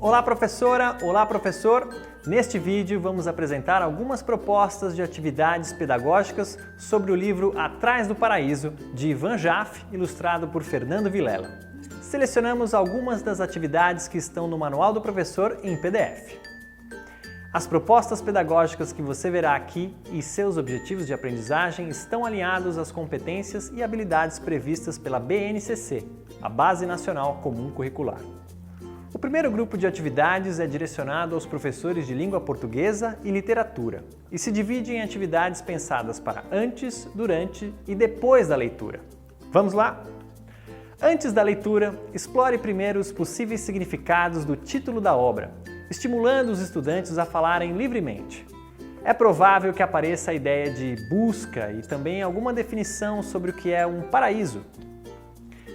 Olá professora, olá professor! Neste vídeo vamos apresentar algumas propostas de atividades pedagógicas sobre o livro Atrás do Paraíso, de Ivan Jaffe, ilustrado por Fernando Vilela. Selecionamos algumas das atividades que estão no Manual do Professor em PDF. As propostas pedagógicas que você verá aqui e seus objetivos de aprendizagem estão alinhados às competências e habilidades previstas pela BNCC, a Base Nacional Comum Curricular. O primeiro grupo de atividades é direcionado aos professores de língua portuguesa e literatura e se divide em atividades pensadas para antes, durante e depois da leitura. Vamos lá? Antes da leitura, explore primeiro os possíveis significados do título da obra, estimulando os estudantes a falarem livremente. É provável que apareça a ideia de busca e também alguma definição sobre o que é um paraíso.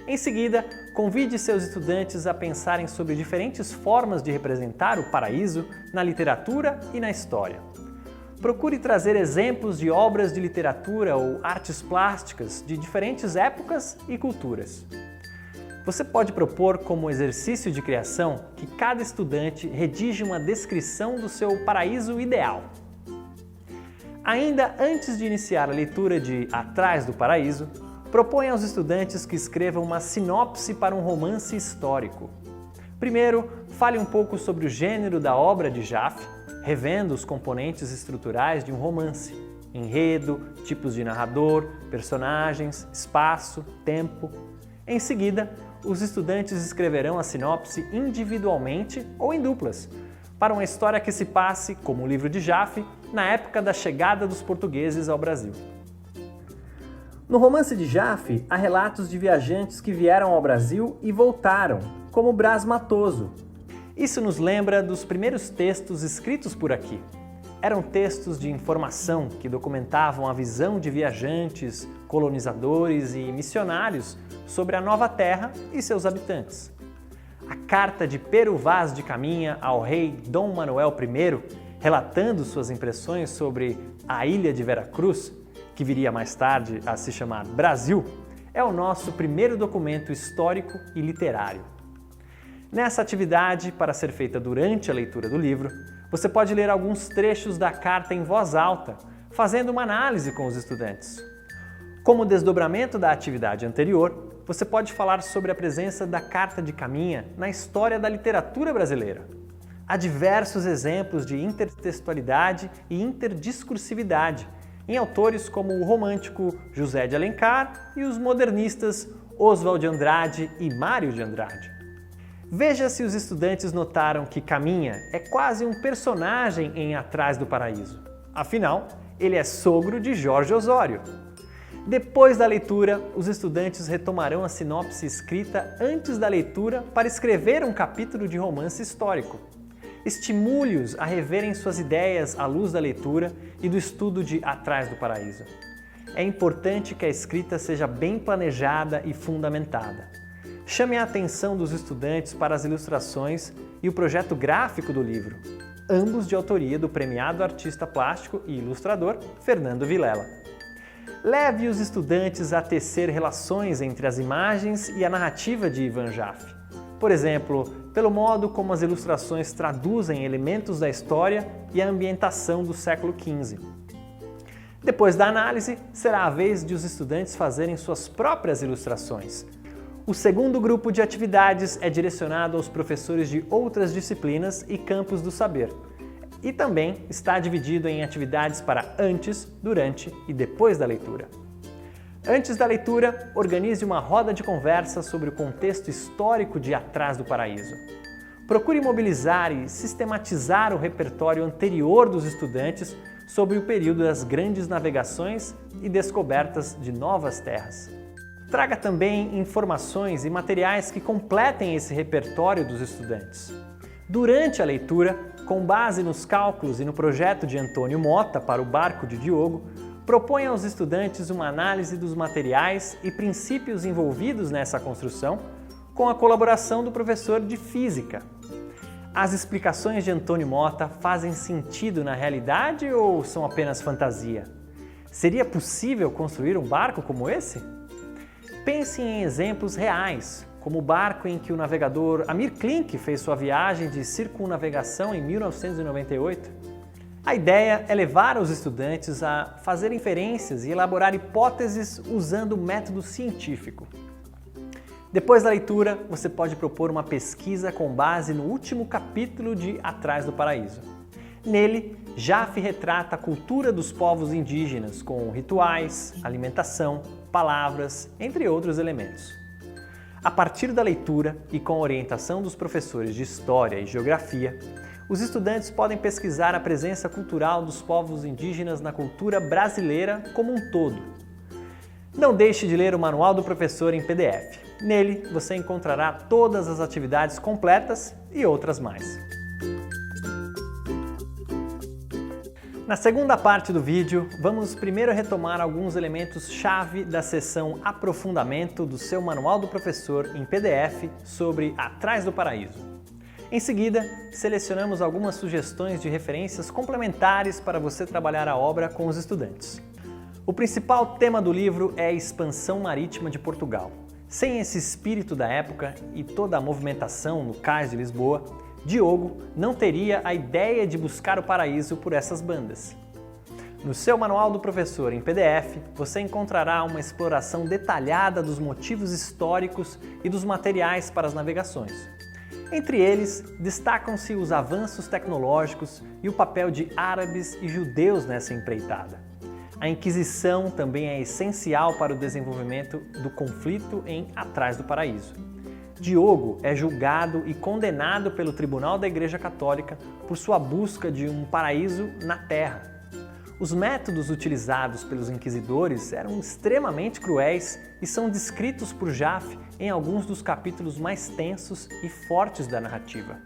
Em seguida, convide seus estudantes a pensarem sobre diferentes formas de representar o paraíso na literatura e na história. Procure trazer exemplos de obras de literatura ou artes plásticas de diferentes épocas e culturas. Você pode propor como exercício de criação que cada estudante redija uma descrição do seu paraíso ideal. Ainda antes de iniciar a leitura de Atrás do Paraíso, proponha aos estudantes que escrevam uma sinopse para um romance histórico. Primeiro, fale um pouco sobre o gênero da obra de Jaffe, revendo os componentes estruturais de um romance: enredo, tipos de narrador, personagens, espaço, tempo. Em seguida, os estudantes escreverão a sinopse individualmente ou em duplas, para uma história que se passe, como o livro de Jaffe, na época da chegada dos portugueses ao Brasil. No romance de Jaffe, há relatos de viajantes que vieram ao Brasil e voltaram, como Brás Matoso. Isso nos lembra dos primeiros textos escritos por aqui. Eram textos de informação que documentavam a visão de viajantes, colonizadores e missionários sobre a nova terra e seus habitantes. A carta de Pero Vaz de Caminha ao rei Dom Manuel I, relatando suas impressões sobre a ilha de Veracruz, que viria mais tarde a se chamar Brasil, é o nosso primeiro documento histórico e literário. Nessa atividade, para ser feita durante a leitura do livro, você pode ler alguns trechos da carta em voz alta, fazendo uma análise com os estudantes. Como desdobramento da atividade anterior, você pode falar sobre a presença da Carta de Caminha na história da literatura brasileira. Há diversos exemplos de intertextualidade e interdiscursividade em autores como o romântico José de Alencar e os modernistas Oswald de Andrade e Mário de Andrade. Veja se os estudantes notaram que Caminha é quase um personagem em Atrás do Paraíso. Afinal, ele é sogro de Jorge Osório. Depois da leitura, os estudantes retomarão a sinopse escrita antes da leitura para escrever um capítulo de romance histórico. Estimule-os a reverem suas ideias à luz da leitura e do estudo de Atrás do Paraíso. É importante que a escrita seja bem planejada e fundamentada. Chame a atenção dos estudantes para as ilustrações e o projeto gráfico do livro, ambos de autoria do premiado artista plástico e ilustrador Fernando Vilela. Leve os estudantes a tecer relações entre as imagens e a narrativa de Ivan Jaffe. Por exemplo, pelo modo como as ilustrações traduzem elementos da história e a ambientação do século XV. Depois da análise, será a vez de os estudantes fazerem suas próprias ilustrações. O segundo grupo de atividades é direcionado aos professores de outras disciplinas e campos do saber, e também está dividido em atividades para antes, durante e depois da leitura. Antes da leitura, organize uma roda de conversa sobre o contexto histórico de Atrás do Paraíso. Procure mobilizar e sistematizar o repertório anterior dos estudantes sobre o período das grandes navegações e descobertas de novas terras. Traga também informações e materiais que completem esse repertório dos estudantes. Durante a leitura, com base nos cálculos e no projeto de Antônio Mota para o barco de Diogo, proponha aos estudantes uma análise dos materiais e princípios envolvidos nessa construção, com a colaboração do professor de Física. As explicações de Antônio Mota fazem sentido na realidade ou são apenas fantasia? Seria possível construir um barco como esse? Pense em exemplos reais, como o barco em que o navegador Amir Klink fez sua viagem de circunnavegação em 1998. A ideia é levar os estudantes a fazer inferências e elaborar hipóteses usando o método científico. Depois da leitura, você pode propor uma pesquisa com base no último capítulo de Atrás do Paraíso. Nele, Jaffe retrata a cultura dos povos indígenas, com rituais, alimentação, palavras, entre outros elementos. A partir da leitura e com a orientação dos professores de História e Geografia, os estudantes podem pesquisar a presença cultural dos povos indígenas na cultura brasileira como um todo. Não deixe de ler o Manual do Professor em PDF. Nele, você encontrará todas as atividades completas e outras mais. Na segunda parte do vídeo, vamos primeiro retomar alguns elementos-chave da seção Aprofundamento do seu Manual do Professor em PDF sobre Atrás do Paraíso. Em seguida, selecionamos algumas sugestões de referências complementares para você trabalhar a obra com os estudantes. O principal tema do livro é a expansão marítima de Portugal. Sem esse espírito da época e toda a movimentação no Cais de Lisboa, Diogo não teria a ideia de buscar o paraíso por essas bandas. No seu Manual do Professor em PDF, você encontrará uma exploração detalhada dos motivos históricos e dos materiais para as navegações. Entre eles, destacam-se os avanços tecnológicos e o papel de árabes e judeus nessa empreitada. A Inquisição também é essencial para o desenvolvimento do conflito em Atrás do Paraíso. Diogo é julgado e condenado pelo Tribunal da Igreja Católica por sua busca de um paraíso na Terra. Os métodos utilizados pelos inquisidores eram extremamente cruéis e são descritos por Jaffe em alguns dos capítulos mais tensos e fortes da narrativa.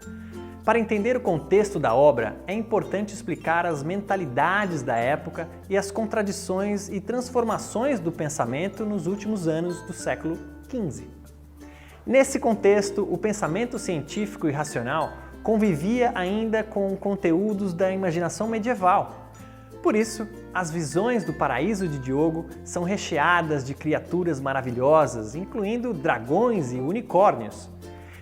Para entender o contexto da obra, é importante explicar as mentalidades da época e as contradições e transformações do pensamento nos últimos anos do século XV. Nesse contexto, o pensamento científico e racional convivia ainda com conteúdos da imaginação medieval. Por isso, as visões do paraíso de Diogo são recheadas de criaturas maravilhosas, incluindo dragões e unicórnios.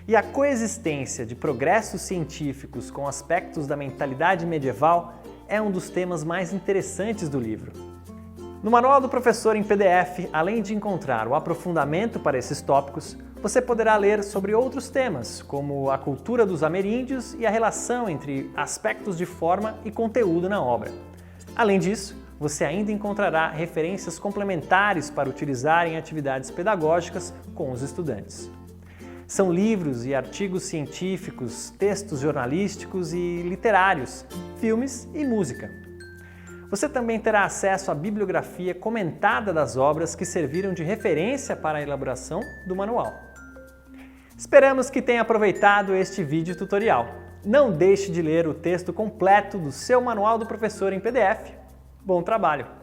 E a coexistência de progressos científicos com aspectos da mentalidade medieval é um dos temas mais interessantes do livro. No Manual do Professor em PDF, além de encontrar o aprofundamento para esses tópicos, você poderá ler sobre outros temas, como a cultura dos ameríndios e a relação entre aspectos de forma e conteúdo na obra. Além disso, você ainda encontrará referências complementares para utilizar em atividades pedagógicas com os estudantes. São livros e artigos científicos, textos jornalísticos e literários, filmes e música. Você também terá acesso à bibliografia comentada das obras que serviram de referência para a elaboração do manual. Esperamos que tenha aproveitado este vídeo tutorial. Não deixe de ler o texto completo do seu Manual do Professor em PDF. Bom trabalho!